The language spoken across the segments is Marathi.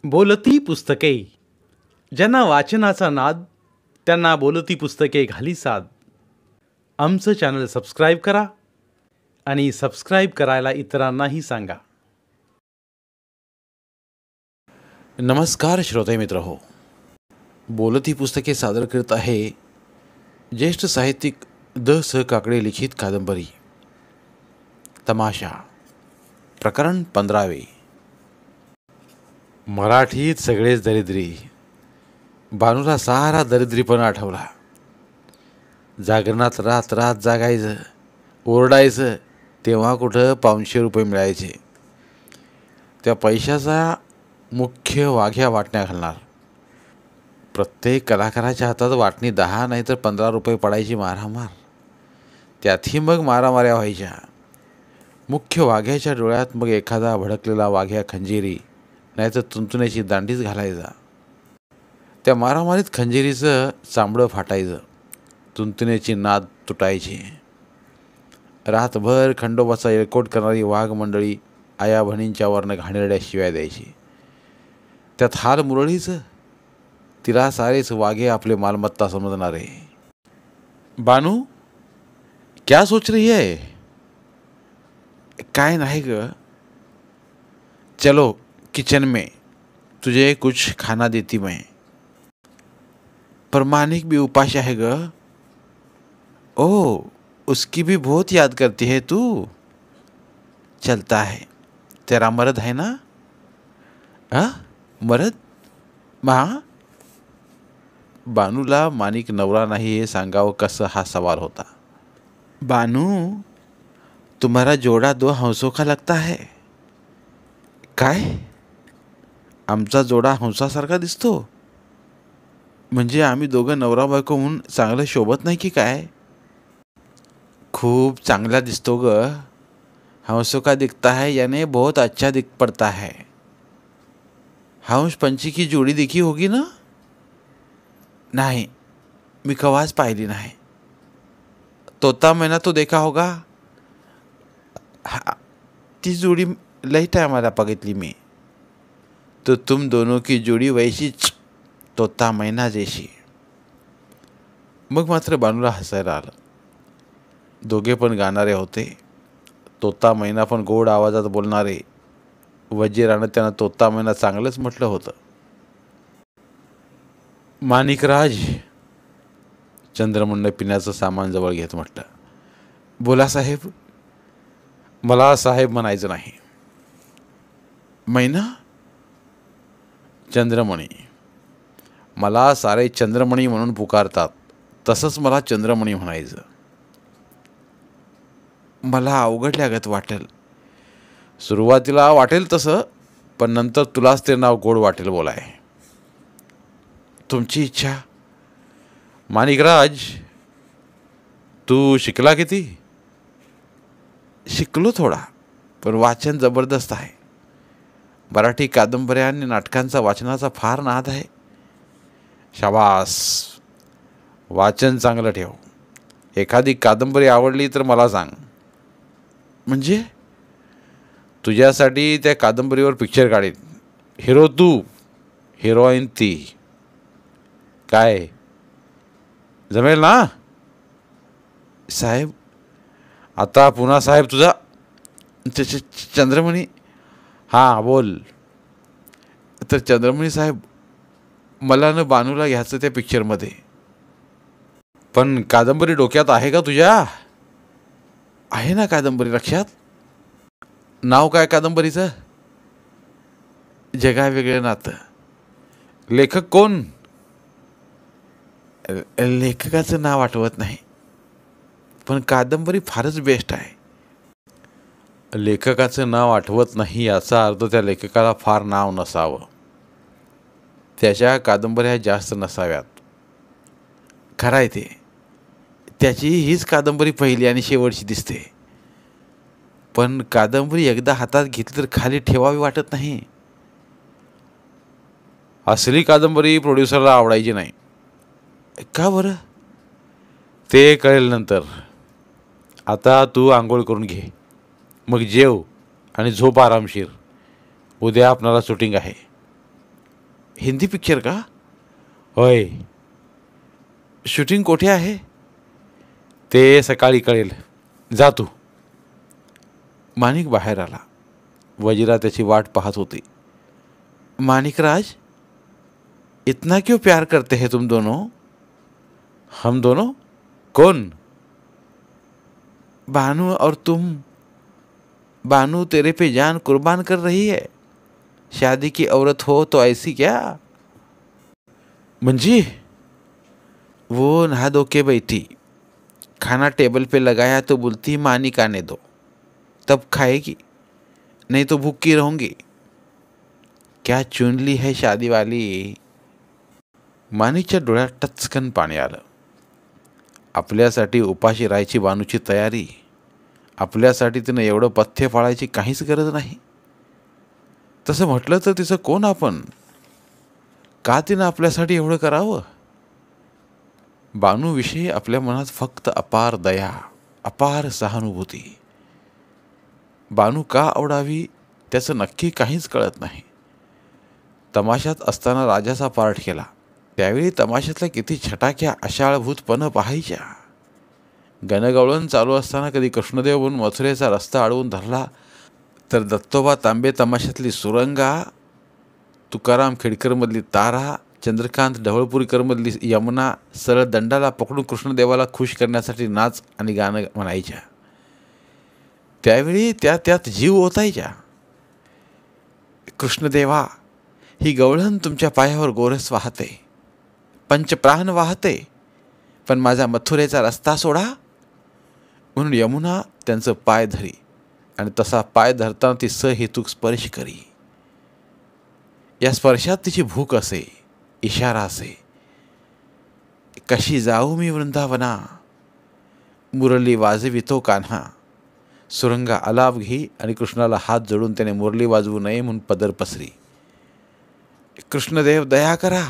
बोलती पुस्तके. ज्यांना वाचनाचा नाद त्यांना बोलती पुस्तके घाली साद. आमचं चॅनल सबस्क्राईब करा आणि सबस्क्राईब करायला इतरांनाही सांगा. नमस्कार श्रोते मित्र हो, बोलती पुस्तके सादर करत आहे ज्येष्ठ साहित्यिक द स काकडे लिखित कादंबरी तमाशा, प्रकरण 15. मराठीत सगळेच दरिद्री. बानूला सारा दरिद्रीपणा आठवला. जागरणात रात रात जागायचं, ओरडायचं, तेव्हा कुठं 500 रुपये मिळायचे. त्या पैशाचा मुख्य वाघ्या वाटण्या घालणार. प्रत्येक कलाकाराच्या हातात वाटणी 10 नाही तर 15 रुपये पडायची मारामार. त्यातही मग मारामाऱ्या व्हायच्या. मुख्य वाघ्याच्या डोळ्यात मग एखादा भडकलेला वाघ्या खंजीरी नाही तर तुंतुण्याची दांडीच घालायचा. त्या मारामारीत खंजीरीचं चांबडं फाटायचं, तुंतुण्याची नाद तुटायची. रातभर खंडोबाचा येळकोट करणारी वाघ मंडळी आया बहिणींच्या वरनं घाणेरड्या शिव्या द्यायची. त्यात हाल मुरळीचं. तिला सारेच वाघे आपले मालमत्ता समजणारे. बानू, क्या सोच रही है? काय नाही ग. चलो किचन में, तुझे कुछ खाना देती मैं. पर मानिक भी उपास है ग. ओह, उसकी भी बहुत याद करती है तू. चलता है, तेरा मर्द है ना? मर्द? माँ? बानूला मानिक नवरा नाही हे सांगावं कसं हा सवाल होता. बानू, तुम्हारा जोड़ा 2 हंसों का लगता है. काय? आमचा जोडा हंसासारखा दिसतो? म्हणजे आम्ही दोघं नवरा बायको म्हणून चांगलं शोभत नाही की काय? खूप चांगला दिसतो ग. हंसों का दिखता है यानी बहुत अच्छा दिख पड़ता है. हंस पंछी की जोड़ी दिखी होगी ना? नाही, मी कवाच पाहिली नाही. तोता मैना तो देखा होगा. ती जोड़ी लई टायमाला बघितली मी. तो तुम दोनों की जोड़ी वैसीच, तोता मैना जैसी. मग मात्र बानूला हसायला आलं. दोघे पण गाणारे होते. तोता मैना पण गोड आवाजात बोलणारे. वजीरानं त्यानं तोता मैना चांगलंच म्हटलं होतं. माणिकराज, चंद्रमणनं पिण्याचं सामान जवळ घेत म्हटलं. बोला साहेब. मला साहेब म्हणायचं नाही. मैना? चंद्रमणी. मला सारे चंद्रमणी म्हणून पुकारतात, तसंच मला चंद्रमणी म्हणायचं. मला अवघडल्यागत वाटेल. सुरुवातीला वाटेल तसं, पण नंतर तुलाच ते नाव गोड वाटेल बोलाय. तुमची इच्छा. माणिकराज, तू शिकला किती? शिकलो थोडा, पण वाचन जबरदस्त आहे. मराठी कादंबऱ्या आणि नाटकांचा वाचनाचा फार नाद आहे. शाबास, वाचन चांगलं ठेव. एखादी कादंबरी आवडली तर मला सांग. म्हणजे? तुझ्यासाठी त्या कादंबरीवर पिक्चर काढीन. हिरो तू, हिरोईन ती. काय जमेल ना? साहेब, आता पुन्हा साहेब तुझा. चंद्रमणी. हां बोल. तर चंद्रमणी साहेब, मला न बानूला घ्यायचं त्या पिक्चरमध्ये. पण कादंबरी डोक्यात आहे का तुझ्या? आहे ना कादंबरी लक्षात. नाव काय कादंबरीचं? जगा वेगळं नातं. लेखक कोण? लेखकाचं नाव आठवत नाही, पण कादंबरी फारच बेस्ट आहे. लेखकाचं नाव आठवत नाही याचा अर्थ त्या लेखकाला फार नाव नसावं. त्याच्या कादंबऱ्या जास्त नसाव्यात. खरं आहे ते. त्याची हीच कादंबरी पहिली आणि शेवटची दिसते. पण कादंबरी एकदा हातात घेतली तर खाली ठेवावी वाटत नाही. असली कादंबरी प्रोड्युसरला आवडायची नाही. का बरं? ते कळेल नंतर. आता तू आंघोळ करून घे, मग जेव आणि झोप आरामशीर. उद्या आपणाला शूटिंग आहे. हिंदी पिक्चर का? होय. शूटिंग कोठे आहे? ते सकाळी कळेल. जा तू. माणिक बाहेर आला. वजिरा त्याची वाट पाहत होती. माणिकराज, इतना क्यों प्यार करते हैं तुम दोनों? हम दोनों? कौन? बानू और तुम. बानू तेरे पे जान कुर्बान कर रही है. शादी की औरत हो तो ऐसी क्या? मंजी, वो नहा धो के बैठी. खाना टेबल पे लगाया तो बोलती मानिक आने दो, तब खाएगी, नहीं तो भूखी रहूंगी. क्या चुन ली है शादी वाली. मानिकच्या डोळ्यात टचकन पाणी आलं. आपल्यासाठी उपाशी राहायची बानूची तयारी. आपल्यासाठी तिनं एवढं पथ्य पाळायची काहीच गरज नाही. तसं म्हटलं तर तिचं कोण आपण? का तिनं आपल्यासाठी एवढं करावं? बानूविषयी आपल्या मनात फक्त अपार दया, अपार सहानुभूती. बानू का आवडावी त्याचं नक्की काहीच कळत नाही. तमाशात असताना राजाचा पार्ट केला. त्यावेळी तमाशातल्या किती छटाक्या अशाळभूतपणं पाहायच्या. गणगवळण चालू असताना कधी कृष्णदेव म्हणून मथुरेचा रस्ता अडवून धरला, तर दत्तोबा तांबे तमाशातली सुरंगा, तुकाराम खेडकरमधली तारा, चंद्रकांत ढवळपुरीकरमधली यमुना सरळ दंडाला पकडून कृष्णदेवाला खुश करण्यासाठी नाच आणि गाणं म्हणायच्या. त्यावेळी त्यात जीव ओतायच्या. कृष्णदेवा, ही गवळण तुमच्या पायावर गोरस वाहते, पंचप्राण वाहते, पण माझा मथुरेचा रस्ता सोडा. म्हणून यमुना त्यांचं पाय धरी आणि तसा पाय धरताना ती सहेतुक स्पर्श करी. या स्पर्शात तिची भूक असे, इशारा असे. कशी जाऊ मी वृंदावना, मुरली वाजवितो कान्हा. सुरंगा आलाप घेई आणि कृष्णाला हात जोडून त्याने मुरली वाजवू नये म्हणून पदर पसरी. कृष्णदेव दया करा,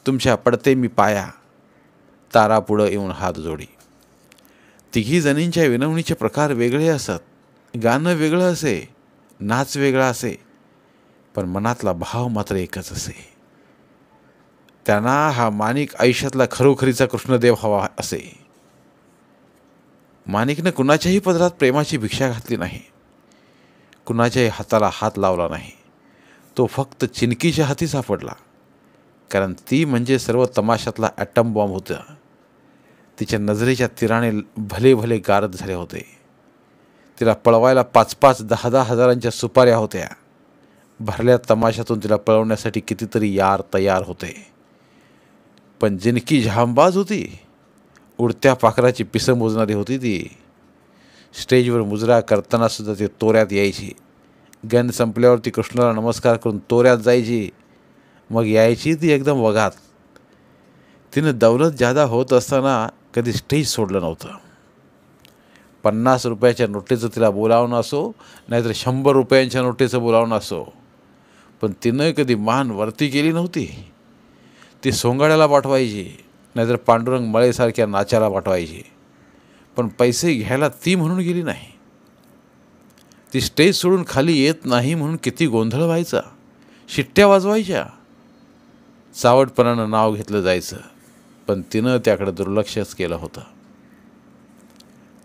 तुमच्या पडते मी पाया. तारा पुढं येऊन हात जोडी. तिघी जणींच्या विनवणीचे प्रकार वेगळे असत. गाणं वेगळं असे, नाच वेगळा असे, पण मनातला भाव मात्र एकच असे. त्यांना हा माणिक आयुष्यातला खरोखरीचा कृष्णदेव हवा असे. माणिकनं कुणाच्याही पदरात प्रेमाची भिक्षा घातली नाही, कुणाच्याही हाताला हात लावला नाही. तो फक्त चिनकीच्या हाती सापडला, कारण ती म्हणजे सर्व तमाशातला ॲटम बॉम्ब होता. तिच्या नजरेच्या तीराने भले भले गारद झाले होते. तिला पळवायला 5-5, 10-10 हजारांच्या सुपाऱ्या होत्या. भरल्या तमाशातून तिला पळवण्यासाठी कितीतरी यार तयार होते. पण जिनकी झांबाज होती, उडत्या पाखराची पिसं मोजणारी होती ती. स्टेजवर मुजरा करताना सुद्धा ती तोऱ्यात यायची. गण संपल्यावर ती कृष्णाला नमस्कार करून तोऱ्यात जायची, मग यायची ती एकदम वगात. तिनं दौलत जादा होत असताना कधी स्टेज सोडलं नव्हतं. 50 रुपयाच्या नोटीचं तिला बोलावणं असो, नाहीतर 100 रुपयांच्या नोटीचं बोलावणं असो, पण तिनं कधी मान वरती केली नव्हती. ती सोंगाड्याला पाठवायची, नाहीतर पांडुरंग मळेसारख्या नाचाला पाठवायची, पण पैसे घ्यायला ती म्हणून गेली नाही. ती स्टेज सोडून खाली येत नाही म्हणून किती गोंधळ व्हायचा, शिट्ट्या वाजवायच्या. चावटपणानं नाव घेतलं जायचं, पण तिनं त्याकडे दुर्लक्षच केलं होतं.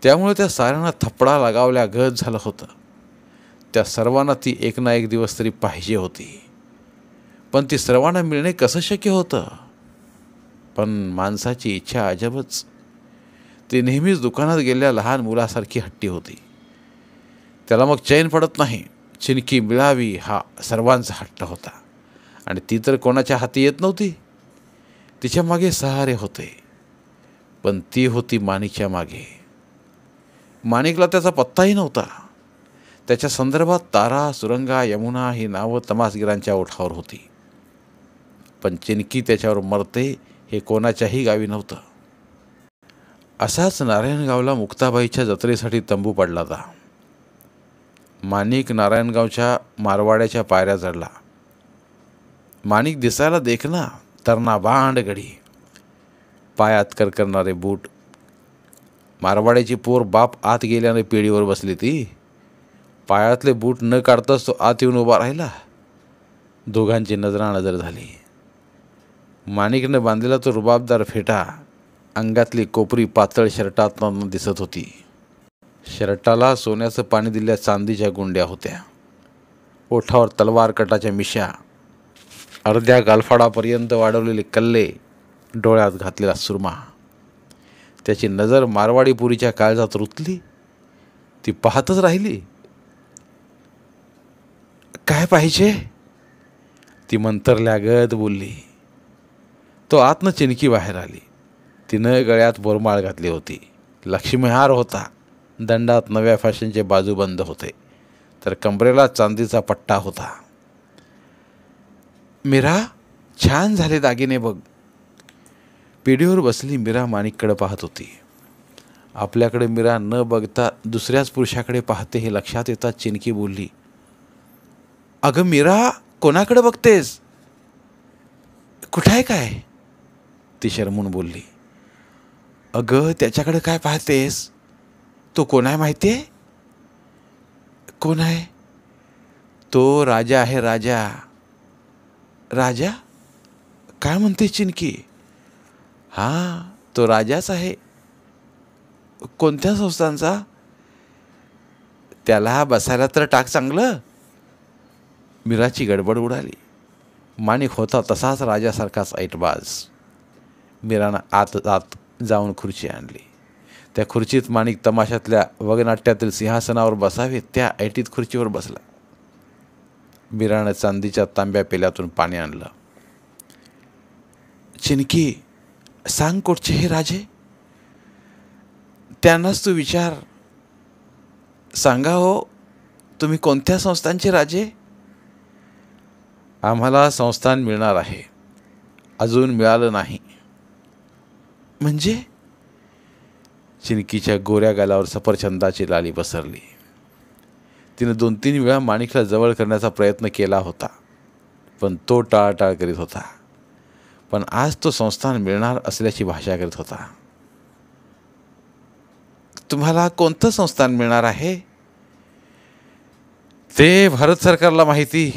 त्यामुळे त्या साऱ्यांना थपडा लगावल्या गत झालं होतं. त्या सर्वांना ती एक ना एक दिवस तरी पाहिजे होती, पण ती सर्वांना मिळणे कसं शक्य होतं? पण माणसाची इच्छा अजबच. ती नेहमीच दुकानात गेलेल्या लहान मुलासारखी हट्टी होती. त्याला मग चैन पडत नाही. चिनकी मिळावी हा सर्वांचा हट्ट होता, आणि ती तर कोणाच्या हाती येत नव्हती. तिच्या मागे सहारे होते, पण ती होती माणिकच्या मागे. माणिकला त्याचा पत्ताही नव्हता. त्याच्या संदर्भात तारा, सुरंगा, यमुना ही नावं तमासगिरांच्या ओठावर होती, पण चिनकी त्याच्यावर मरते हे कोणाच्याही गावी नव्हतं. असाच नारायणगावला मुक्ताबाईच्या जत्रेसाठी तंबू पडला होता. माणिक नारायणगावच्या मारवाड्याच्या पायऱ्या चढला. माणिक दिसायला देखना, तरणा बांड गडी, पायात करणारे बूट. मारवाड्याची पोर बाप आत गेल्याने पेढीवर बसली ती. पायातले बूट न काढताच तो आत येऊन उभा राहिला. दोघांची नजरानजर झाली. माणिकनं बांधलेला तो रुबाबदार फेटा अंगातली कोपरी पातळ शर्टातनं दिसत होती. शर्टाला सोन्याचं पाणी दिलेल्या चांदीच्या गुंड्या होत्या. ओठावर तलवार कटाच्या मिशा, अर्ध्या गालफाडापर्यंत वाढवलेले कल्ले, डोळ्यात घातलेला सुरमा. त्याची नजर मारवाडी पुरीच्या काळजात रुतली. ती पाहतच राहिली. काय पाहिजे? ती मंतरल्यागत बोलली. तो आतनं चिनकी बाहेर आली. तिनं गळ्यात बोरमाळ घातली होती. लक्ष्मीहार होता. दंडात नव्या फॅशनचे बाजूबंद होते, तर कमरेला चांदीचा पट्टा होता. मीरा, छान झाले दागिने बघ. पिढीवर बसली मीरा माणिककडे पाहत होती. आपल्याकडे मीरा न बघता दुसऱ्याच पुरुषाकडे पाहते हे लक्षात येताच चिनकी बोलली. अगं मीरा, कोणाकडे बघतेस? कुठं आहे काय? ती शरमून बोलली. अगं त्याच्याकडे काय पाहतेस? तो कोण आहे माहिती आहे? कोण आहे? तो राजा आहे, राजा. राजा? काय म्हणते चिनकी? हां, तो राजाच आहे. कोणत्या संस्थांचा? त्याला बसायला तर टाक चांगलं. मीराची गडबड उडाली. माणिक होता तसाच राजासारखाच ऐटबाज. मीरानं आत जाऊन खुर्ची आणली. त्या खुर्चीत माणिक तमाशातल्या वगनाट्यातील सिंहासनावर बसावे त्या ऐटीत खुर्चीवर बसला. मीरानं चांदीच्या तांब्या पेल्यातून पाणी आणलं. चिनकी, सांग कुठचे हे राजे? त्यांनाच तू विचार. सांगा हो, तुम्ही कोणत्या संस्थांचे राजे? आम्हाला संस्थान मिळणार आहे, अजून मिळालं नाही. म्हणजे? चिनकीच्या गोऱ्या गालावर सफरचंदाची लाली पसरली. तिने 2-3 वेळा माणिकला जवळ करण्याचा प्रयत्न केला होता, पण तो टाळाटाळ करीत होता. पण आज तो संस्थान मिळणार असल्याची भाषा करीत होता. तुम्हाला कोणतं संस्थान मिळणार आहे? ते भारत सरकारला माहिती,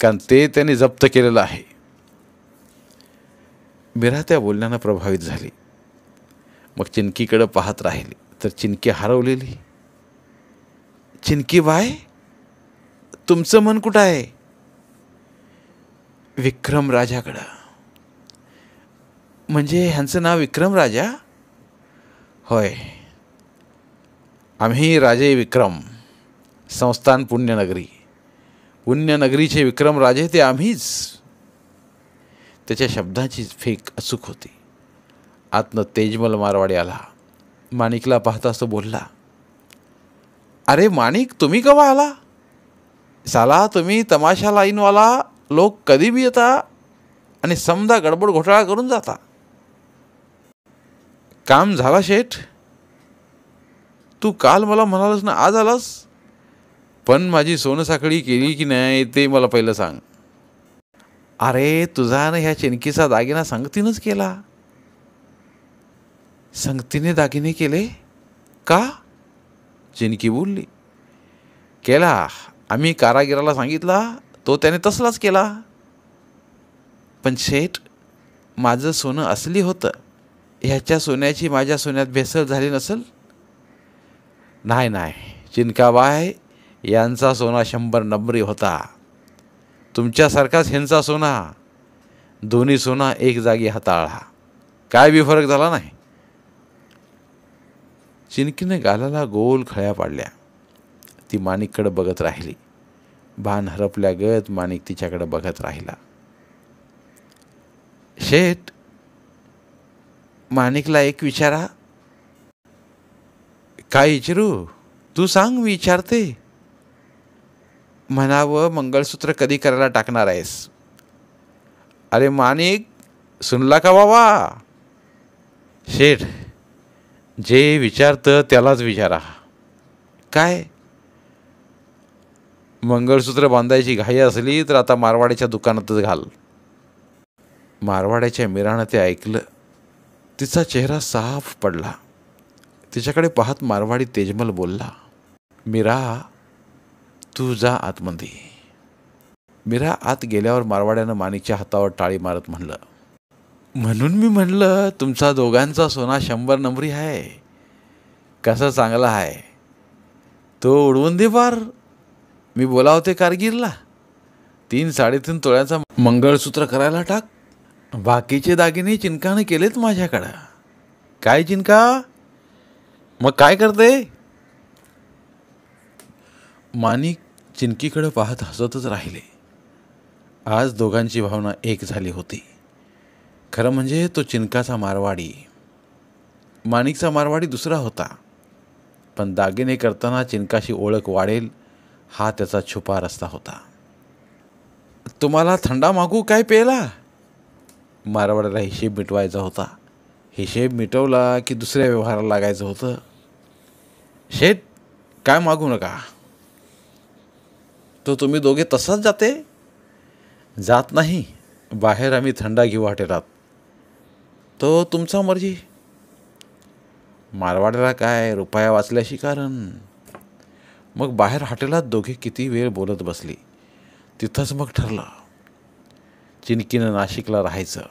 कारण ते त्यांनी जप्त केलेलं आहे. मीरा त्या बोलण्यानं प्रभावित झाली. मग चिनकीकडे पाहत राहिली तर चिनकी हरवलेली. चिनकी बाय, तुमचं मन कुठं आहे? विक्रम राजाकडं. म्हणजे ह्यांचं नाव विक्रम राजा? होय, आम्ही राजे विक्रम, संस्थान पुण्यनगरी. पुण्यनगरीचे विक्रम राजे ते आम्हीच. त्याच्या शब्दाची फेक अचूक होती. आतनं तेजमल मारवाडी आला. माणिकला पाहताच तो बोलला. अरे माणिक, तुम्ही केव्हा आला? साला तुम्ही तमाशा लाईनवाला लोक कधी बी येता आणि समजा गडबड घोटाळा करून जाता. काम झाला शेठ? तू काल मला म्हणालस ना, आज आलास? पण माझी सोनसाखळी केली की नाही ते मला पहिलं सांग. अरे तुझा ना ह्या चिनकीचा दागिना संगतीनंच केला. संगतीने दागिने केले का? चिनकी बोलली. केला. आम्ही कारागिराला सांगितला, तो त्याने तसलाच केला. पण शेठ, माझं सोनं असली होतं. ह्याच्या सोन्याची माझ्या सोन्यात भेसळ झाली नसेल? नाही नाही चिनकाबाई, यांचा सोना 100 नंबरी होता. तुमच्यासारखाच ह्यांचा सोना. दोन्ही सोना एक जागी हाताळला, काय बी फरक झाला नाही. चिनकीने गालाला गोल खळ्या पाडल्या. ती माणिककडे बघत राहिली. भान हरपल्यागत माणिक तिच्याकडे बघत राहिला. शेठ, माणिकला एक विचारा. काय विचारू? तू सांग, मी विचारते. म्हणावं, मंगळसूत्र कधी करायला टाकणार आहेस? अरे माणिक, सुनला का बाबा? शेठ, जे विचारतं त्यालाच विचारा. काय? मंगळसूत्र बांधायची घाई असली तर आता मारवाड्याच्या दुकानातच घाल. मारवाड्याच्या मीरानं ते ऐकलं. तिचा चेहरा साफ पडला. तिच्याकडे पाहत मारवाडी तेजमल बोलला. मीरा, तू जा आतमध्ये. मीरा आत गेल्यावर मारवाड्यानं माणिकच्या हातावर टाळी मारत म्हणलं, म्हणून मी म्हणलं तुमचा दोघांचा सोना 100 नंबरी आहे. कसा चांगला आहे तो, उडवून दे पार. मी बोलावते कारगिरला 3-3.5 तोळ्याचा मंगळसूत्र करायला टाक. बाकीचे दागिने चिनकानं केलेत माझ्याकडं. काय चिनका, मग काय करते? माणिक चिनकीकडे पाहत हसतच राहिले. आज दोघांची भावना एक झाली होती. खरं म्हणजे तो चिनकाचा मारवाडी, माणिकचा मारवाडी दुसरा होता. पण दागिने करताना चिनकाशी ओळख वाढेल हा त्याचा छुपा रस्ता होता. तुम्हाला थंडा मागू काय प्यायला? मारवाड्याला हिशेब मिटवायचा होता. हिशेब मिटवला की दुसऱ्या व्यवहाराला लागायचं होतं. शेठ, काय मागू नका. तो तुम्ही दोघे तसाच जाते? जात नाही, बाहेर आम्ही थंडा घेऊ हॉटेलात. तो तुमचा मर्जी. मारवाड्याला काय रुपया वाचल्याशी कारण. मग बाहेर हॉटेलात दोघे किती वेळ बोलत बसली. तिथंच मग ठरलं, चिनकीनं नाशिकला राहायचं,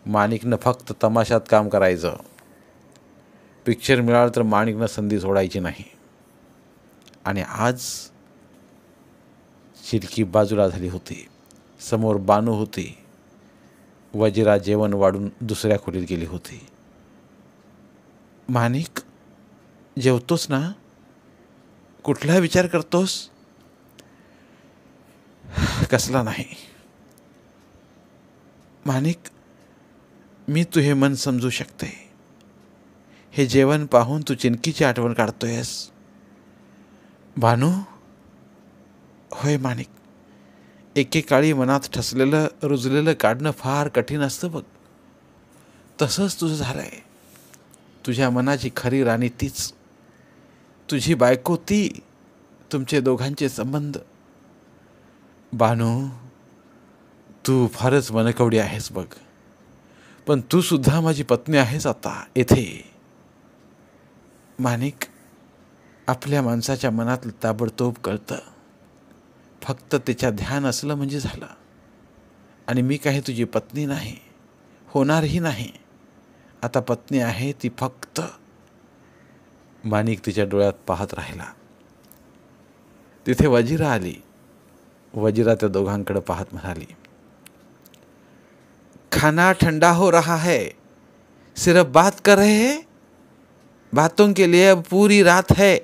माणिकनं फक्त तमाशात काम करायचं. पिक्चर मिळालं तर माणिकनं संधी सोडायची नाही. आणि आज चिरकी बाजूला झाली होती. समोर बानू होती. वजिरा जेवण वाढून दुसऱ्या खोलीत गेली होती. माणिक, जेवतोस ना? कुठला विचार करतोस? कसला नाही. माणिक, मी तुझे मन समजू शकते. हे जेवण पाहून तू चिनकीची आठवण काढतोयस. भानू? होय माणिक, एकेकाळी मनात ठसलेलं रुजलेलं काढणं फार कठीण असतं बघ. तसंच तुझं झालंय. तुझ्या मनाची खरी राणी तीच, तुझी बायको ती, तुमचे दोघांचे संबंध. बानू, तू फारच मनकवडी आहेस बघ. पण तू सुद्धा माझी पत्नी आहेस आता येथे. माणिक, आपल्या माणसाच्या मनातलं ताबडतोब कळतं. फक्त त्याच्या ध्यान असलं म्हणजे झालं. आणि मी काही तुझी पत्नी नाही, होणारही नाही. आता पत्नी आहे ती फक्त. माणिक तिच्या डोळ्यात पाहत राहिला. तिथे वजिरा आली. वजिरा त्या दोघांकडे पाहत म्हणाली, खाना ठंडा हो रहा है, सिर्फ बात कर रहे हैं. बातों के लिए अब पूरी रात है.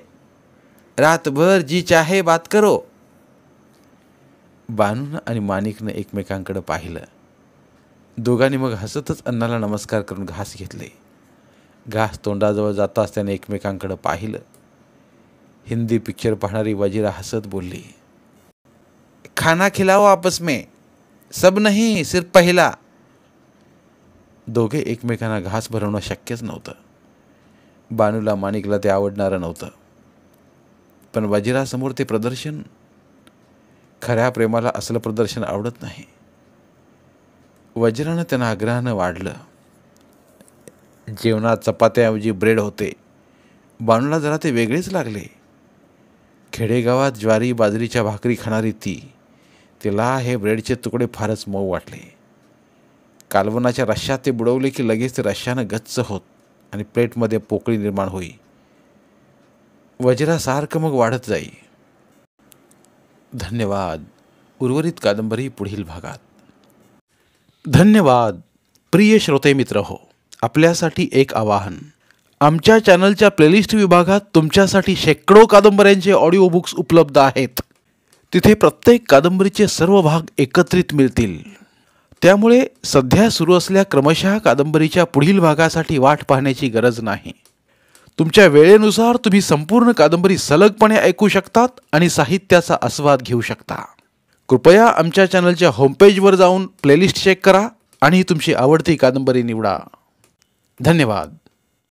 रात भर जी चाहे बात करो. बानूनं आणि माणिकनं एकमेकांकडे पाहिलं. दोघांनी मग हसतच अन्नाला नमस्कार करून घास घेतले. घास तोंडाजवळ जाताच त्याने एकमेकांकडे पाहिलं. हिंदी पिक्चर पाहणारी वजिरा हसत बोलली, खाना खिलाओ आपस में, सब नहीं सिर्फ पहिला. दोघे एकमेकांना घास भरवणं शक्यच नव्हतं. बानूला माणिकला ते आवडणारं नव्हतं. पण वजिरासमोर ते प्रदर्शन, खऱ्या प्रेमाला असलं प्रदर्शन आवडत नाही. वजिरानं त्यांना आग्रहानं वाढलं. जेवणात चपात्याऐवजी ब्रेड होते. बानूला जरा ते वेगळेच लागले. खेडेगावात ज्वारी बाजरीच्या भाकरी खाणारी ती, तिला हे ब्रेडचे तुकडे फारच मऊ वाटले. कालवनाच्या रश्श्यात ते बुडवले की लगेच ते रश्श्यानं गच्च होत आणि प्लेटमध्ये पोकळी निर्माण होई. वजिरा सारखं मग वाढत जाई. धन्यवाद. उर्वरित कादंबरी पुढील भागात. धन्यवाद. प्रिय श्रोते मित्र हो, आपल्यासाठी एक आवाहन. आमच्या चॅनलच्या प्लेलिस्ट विभागात तुमच्यासाठी शेकडो कादंबऱ्यांचे ऑडिओ बुक्स उपलब्ध आहेत. तिथे प्रत्येक कादंबरीचे सर्व भाग एकत्रित मिळतील. त्यामुळे सध्या सुरू असलेल्या क्रमशः कादंबरीच्या पुढील भागासाठी वाट पाहण्याची गरज नाही. तुमच्या वेळेनुसार तुम्ही संपूर्ण कादंबरी सलगपणे ऐकू शकतात आणि साहित्याचा आस्वाद घेऊ शकता. कृपया आमच्या चॅनलच्या होमपेजवर जाऊन प्लेलिस्ट चेक करा आणि तुमची आवडती कादंबरी निवडा. धन्यवाद.